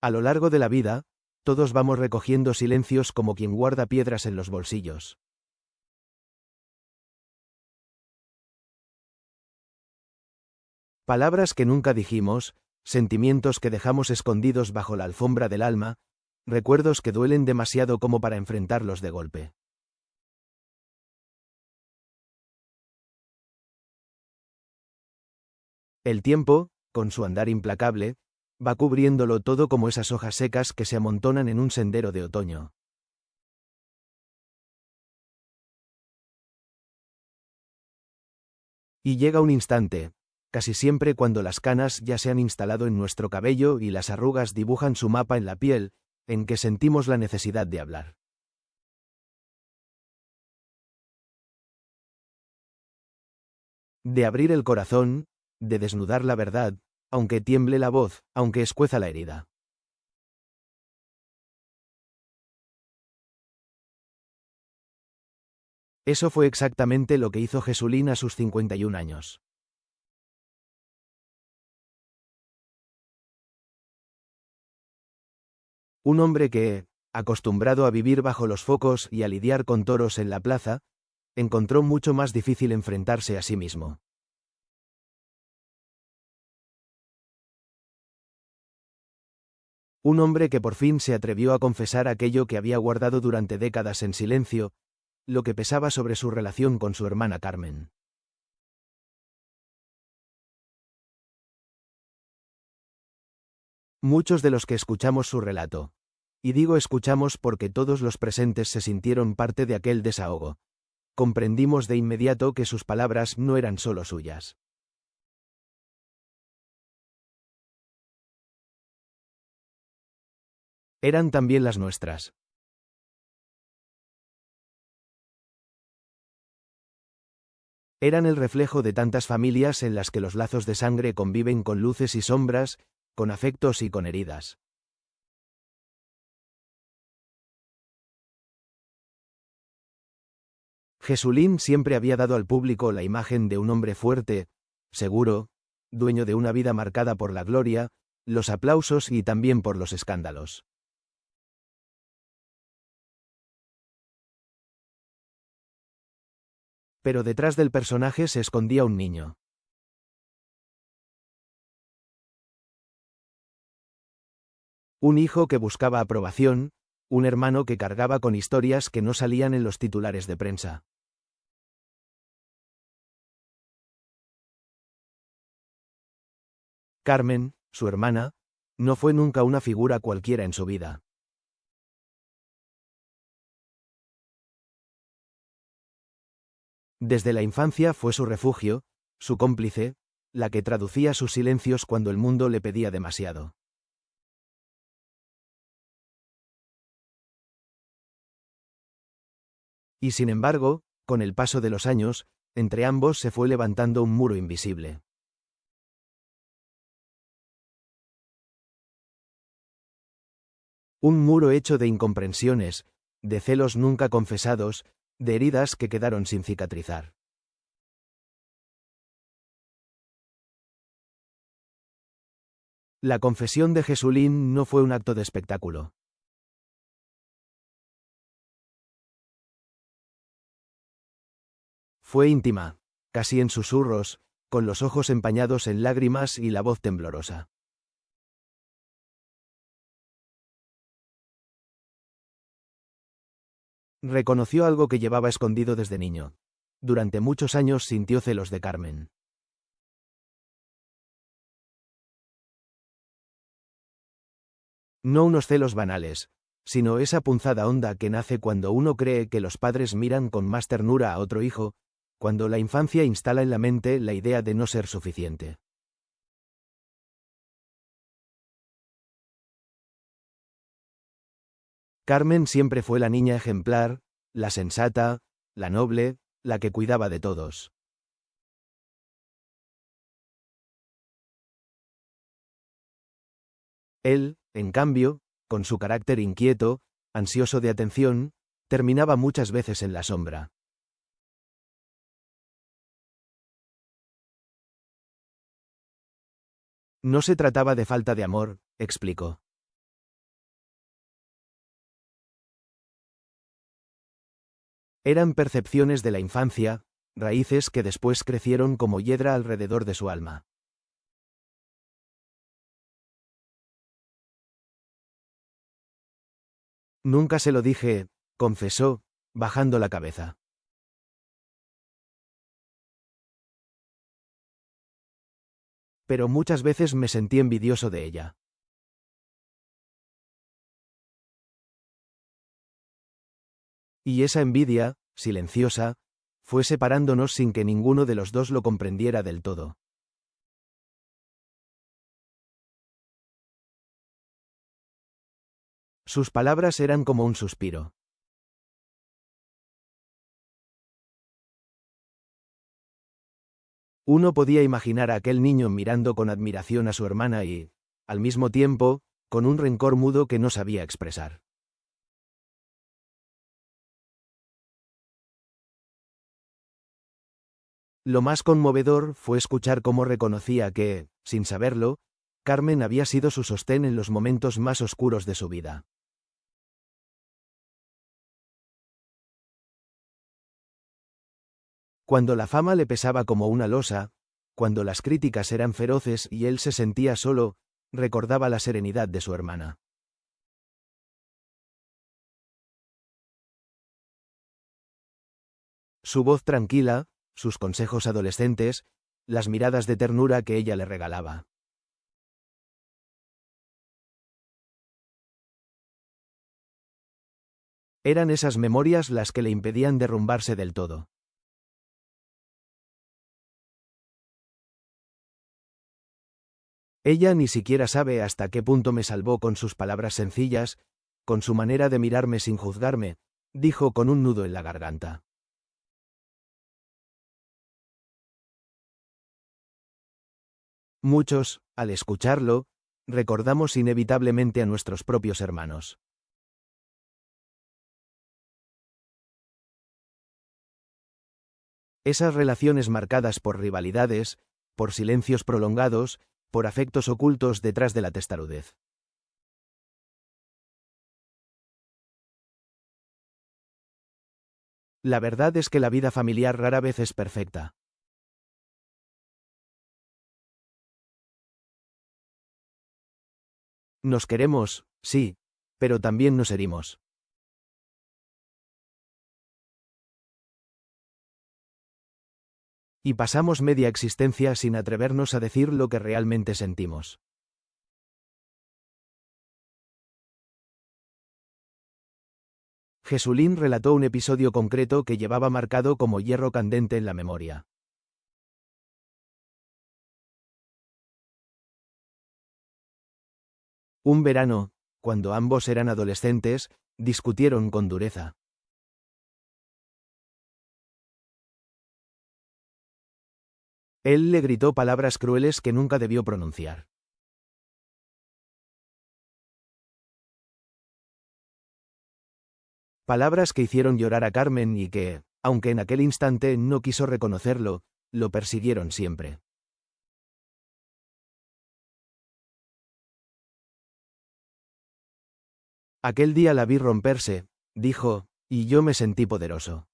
A lo largo de la vida, todos vamos recogiendo silencios como quien guarda piedras en los bolsillos. Palabras que nunca dijimos, sentimientos que dejamos escondidos bajo la alfombra del alma, recuerdos que duelen demasiado como para enfrentarlos de golpe. El tiempo, con su andar implacable, va cubriéndolo todo como esas hojas secas que se amontonan en un sendero de otoño. Y llega un instante, casi siempre cuando las canas ya se han instalado en nuestro cabello y las arrugas dibujan su mapa en la piel, en que sentimos la necesidad de hablar. De abrir el corazón, de desnudar la verdad, aunque tiemble la voz, aunque escueza la herida. Eso fue exactamente lo que hizo Jesulín a sus 51 años. Un hombre que, acostumbrado a vivir bajo los focos y a lidiar con toros en la plaza, encontró mucho más difícil enfrentarse a sí mismo. Un hombre que por fin se atrevió a confesar aquello que había guardado durante décadas en silencio, lo que pesaba sobre su relación con su hermana Carmen. Muchos de los que escuchamos su relato, y digo escuchamos porque todos los presentes se sintieron parte de aquel desahogo, comprendimos de inmediato que sus palabras no eran solo suyas. Eran también las nuestras. Eran el reflejo de tantas familias en las que los lazos de sangre conviven con luces y sombras, con afectos y con heridas. Jesulín siempre había dado al público la imagen de un hombre fuerte, seguro, dueño de una vida marcada por la gloria, los aplausos y también por los escándalos. Pero detrás del personaje se escondía un niño. Un hijo que buscaba aprobación, un hermano que cargaba con historias que no salían en los titulares de prensa. Carmen, su hermana, no fue nunca una figura cualquiera en su vida. Desde la infancia fue su refugio, su cómplice, la que traducía sus silencios cuando el mundo le pedía demasiado. Y sin embargo, con el paso de los años, entre ambos se fue levantando un muro invisible. Un muro hecho de incomprensiones, de celos nunca confesados, de heridas que quedaron sin cicatrizar. La confesión de Jesulín no fue un acto de espectáculo. Fue íntima, casi en susurros, con los ojos empañados en lágrimas y la voz temblorosa. Reconoció algo que llevaba escondido desde niño. Durante muchos años sintió celos de Carmen. No unos celos banales, sino esa punzada honda que nace cuando uno cree que los padres miran con más ternura a otro hijo, cuando la infancia instala en la mente la idea de no ser suficiente. Carmen siempre fue la niña ejemplar, la sensata, la noble, la que cuidaba de todos. Él, en cambio, con su carácter inquieto, ansioso de atención, terminaba muchas veces en la sombra. No se trataba de falta de amor, explicó. Eran percepciones de la infancia, raíces que después crecieron como hiedra alrededor de su alma. Nunca se lo dije, confesó, bajando la cabeza. Pero muchas veces me sentí envidioso de ella. Y esa envidia, silenciosa, fue separándonos sin que ninguno de los dos lo comprendiera del todo. Sus palabras eran como un suspiro. Uno podía imaginar a aquel niño mirando con admiración a su hermana y, al mismo tiempo, con un rencor mudo que no sabía expresar. Lo más conmovedor fue escuchar cómo reconocía que, sin saberlo, Carmen había sido su sostén en los momentos más oscuros de su vida. Cuando la fama le pesaba como una losa, cuando las críticas eran feroces y él se sentía solo, recordaba la serenidad de su hermana. Su voz tranquila, sus consejos adolescentes, las miradas de ternura que ella le regalaba. Eran esas memorias las que le impedían derrumbarse del todo. Ella ni siquiera sabe hasta qué punto me salvó con sus palabras sencillas, con su manera de mirarme sin juzgarme, dijo con un nudo en la garganta. Muchos, al escucharlo, recordamos inevitablemente a nuestros propios hermanos. Esas relaciones marcadas por rivalidades, por silencios prolongados, por afectos ocultos detrás de la testarudez. La verdad es que la vida familiar rara vez es perfecta. Nos queremos, sí, pero también nos herimos. Y pasamos media existencia sin atrevernos a decir lo que realmente sentimos. Jesulín relató un episodio concreto que llevaba marcado como hierro candente en la memoria. Un verano, cuando ambos eran adolescentes, discutieron con dureza. Él le gritó palabras crueles que nunca debió pronunciar. Palabras que hicieron llorar a Carmen y que, aunque en aquel instante no quiso reconocerlo, lo persiguieron siempre. Aquel día la vi romperse, dijo, y yo me sentí poderoso.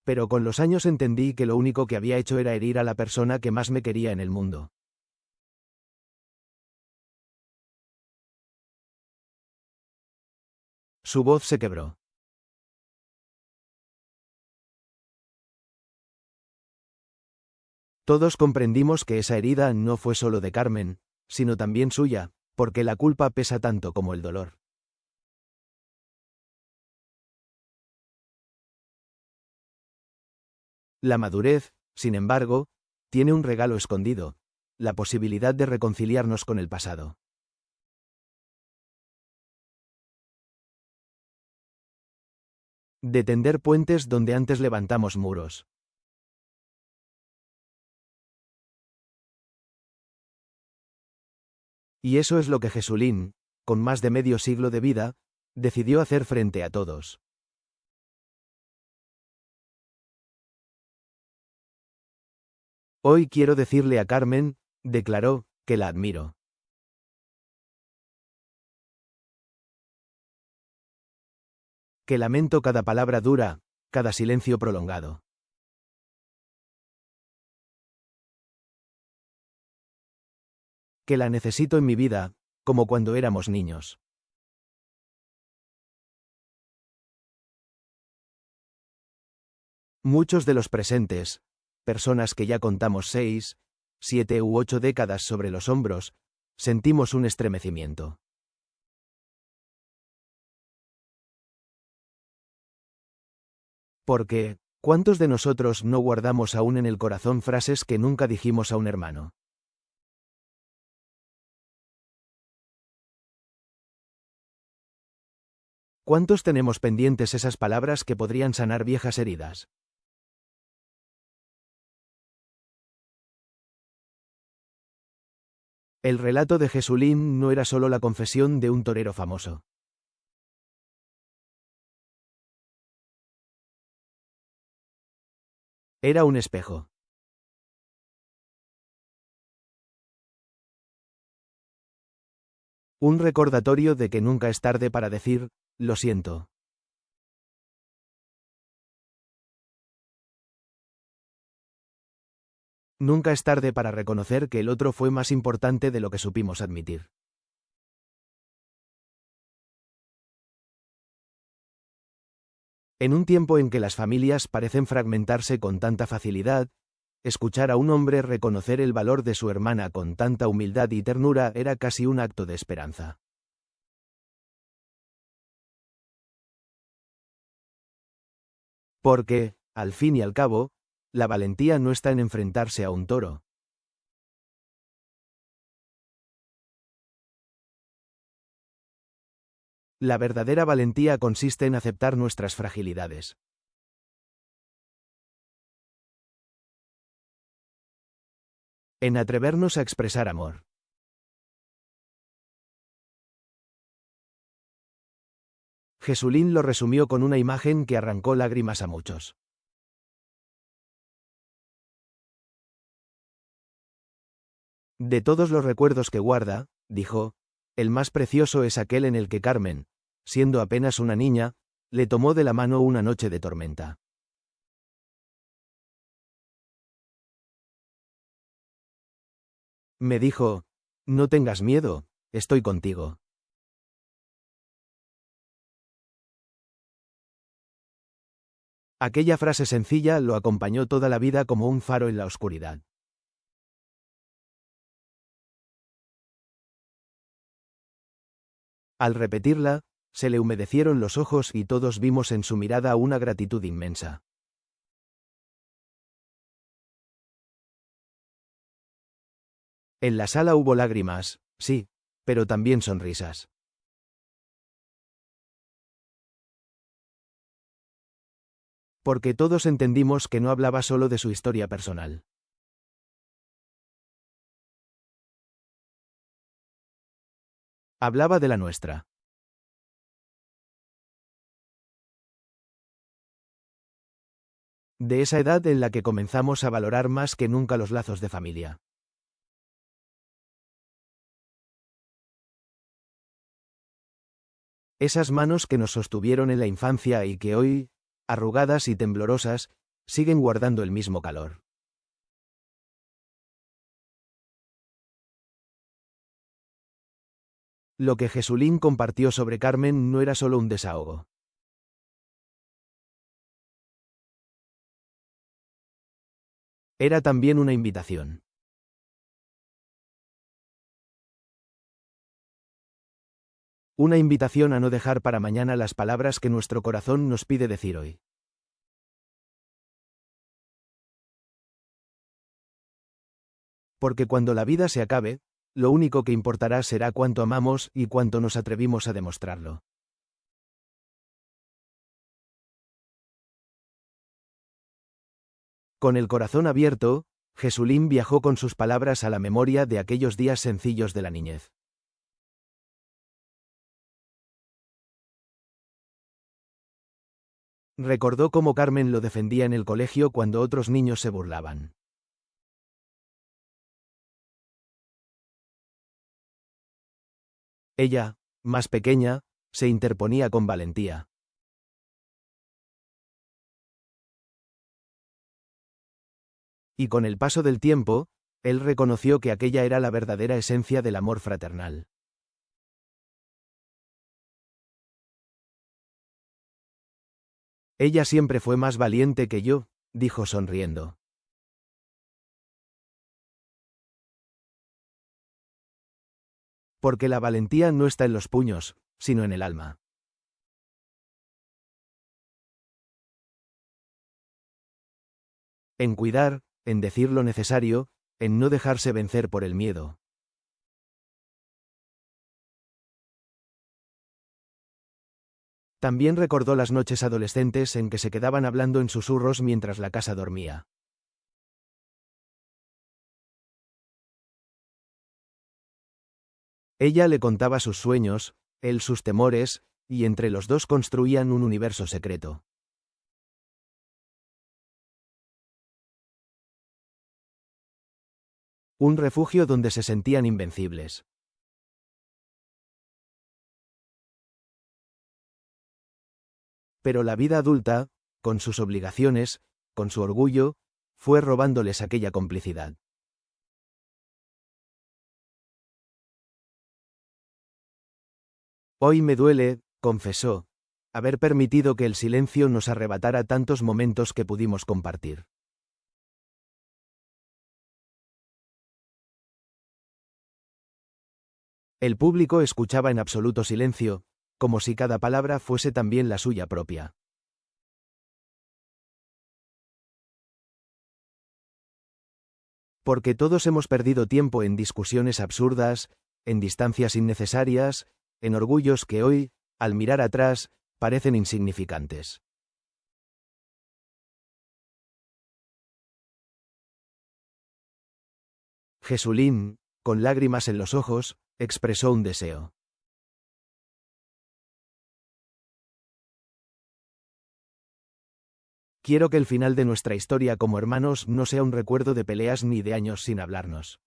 Pero con los años entendí que lo único que había hecho era herir a la persona que más me quería en el mundo. Su voz se quebró. Todos comprendimos que esa herida no fue solo de Carmen, sino también suya, porque la culpa pesa tanto como el dolor. La madurez, sin embargo, tiene un regalo escondido, la posibilidad de reconciliarnos con el pasado. De tender puentes donde antes levantamos muros. Y eso es lo que Jesulín, con más de medio siglo de vida, decidió hacer frente a todos. Hoy quiero decirle a Carmen, declaró, que la admiro. Que lamento cada palabra dura, cada silencio prolongado. Que la necesito en mi vida, como cuando éramos niños. Muchos de los presentes, personas que ya contamos 6, 7 u 8 décadas sobre los hombros, sentimos un estremecimiento. Porque, ¿cuántos de nosotros no guardamos aún en el corazón frases que nunca dijimos a un hermano? ¿Cuántos tenemos pendientes esas palabras que podrían sanar viejas heridas? El relato de Jesulín no era solo la confesión de un torero famoso. Era un espejo. Un recordatorio de que nunca es tarde para decir, lo siento. Nunca es tarde para reconocer que el otro fue más importante de lo que supimos admitir. En un tiempo en que las familias parecen fragmentarse con tanta facilidad, escuchar a un hombre reconocer el valor de su hermana con tanta humildad y ternura era casi un acto de esperanza. Porque, al fin y al cabo, la valentía no está en enfrentarse a un toro. La verdadera valentía consiste en aceptar nuestras fragilidades. En atrevernos a expresar amor. Jesulín lo resumió con una imagen que arrancó lágrimas a muchos. De todos los recuerdos que guarda, dijo, el más precioso es aquel en el que Carmen, siendo apenas una niña, le tomó de la mano una noche de tormenta. Me dijo, no tengas miedo, estoy contigo. Aquella frase sencilla lo acompañó toda la vida como un faro en la oscuridad. Al repetirla, se le humedecieron los ojos y todos vimos en su mirada una gratitud inmensa. En la sala hubo lágrimas, sí, pero también sonrisas. Porque todos entendimos que no hablaba solo de su historia personal. Hablaba de la nuestra. De esa edad en la que comenzamos a valorar más que nunca los lazos de familia. Esas manos que nos sostuvieron en la infancia y que hoy, arrugadas y temblorosas, siguen guardando el mismo calor. Lo que Jesulín compartió sobre Carmen no era solo un desahogo. Era también una invitación. Una invitación a no dejar para mañana las palabras que nuestro corazón nos pide decir hoy. Porque cuando la vida se acabe, lo único que importará será cuánto amamos y cuánto nos atrevimos a demostrarlo. Con el corazón abierto, Jesulín viajó con sus palabras a la memoria de aquellos días sencillos de la niñez. Recordó cómo Carmen lo defendía en el colegio cuando otros niños se burlaban. Ella, más pequeña, se interponía con valentía. Y con el paso del tiempo, él reconoció que aquella era la verdadera esencia del amor fraternal. Ella siempre fue más valiente que yo, dijo sonriendo. Porque la valentía no está en los puños, sino en el alma. En cuidar, en decir lo necesario, en no dejarse vencer por el miedo. También recordó las noches adolescentes en que se quedaban hablando en susurros mientras la casa dormía. Ella le contaba sus sueños, él sus temores, y entre los dos construían un universo secreto. Un refugio donde se sentían invencibles. Pero la vida adulta, con sus obligaciones, con su orgullo, fue robándoles aquella complicidad. Hoy me duele, confesó, haber permitido que el silencio nos arrebatara tantos momentos que pudimos compartir. El público escuchaba en absoluto silencio, como si cada palabra fuese también la suya propia. Porque todos hemos perdido tiempo en discusiones absurdas, en distancias innecesarias, en orgullos que hoy, al mirar atrás, parecen insignificantes. Jesulín, con lágrimas en los ojos, expresó un deseo. Quiero que el final de nuestra historia como hermanos no sea un recuerdo de peleas ni de años sin hablarnos.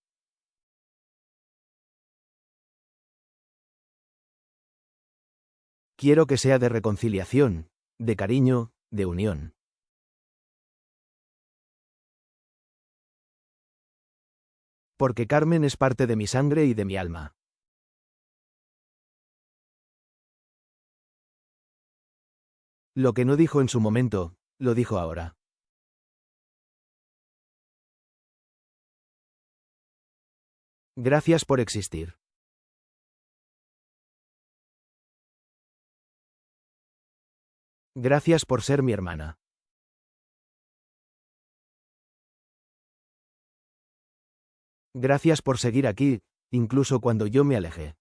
Quiero que sea de reconciliación, de cariño, de unión. Porque Carmen es parte de mi sangre y de mi alma. Lo que no dijo en su momento, lo dijo ahora. Gracias por existir. Gracias por ser mi hermana. Gracias por seguir aquí, incluso cuando yo me alejé.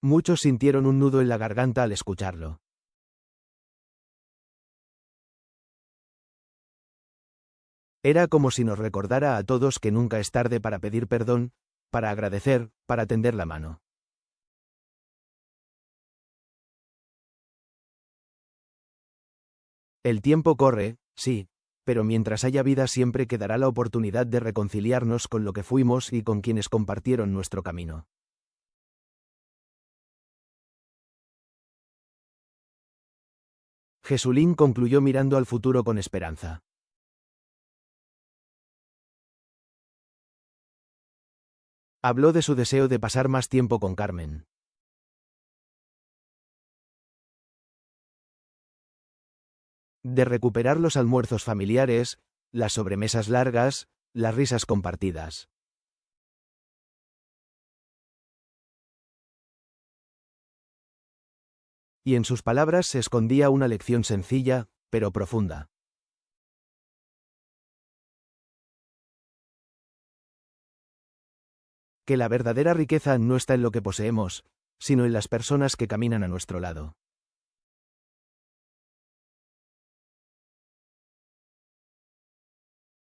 Muchos sintieron un nudo en la garganta al escucharlo. Era como si nos recordara a todos que nunca es tarde para pedir perdón, para agradecer, para tender la mano. El tiempo corre, sí, pero mientras haya vida siempre quedará la oportunidad de reconciliarnos con lo que fuimos y con quienes compartieron nuestro camino. Jesulín concluyó mirando al futuro con esperanza. Habló de su deseo de pasar más tiempo con Carmen. De recuperar los almuerzos familiares, las sobremesas largas, las risas compartidas. Y en sus palabras se escondía una lección sencilla, pero profunda. Que la verdadera riqueza no está en lo que poseemos, sino en las personas que caminan a nuestro lado.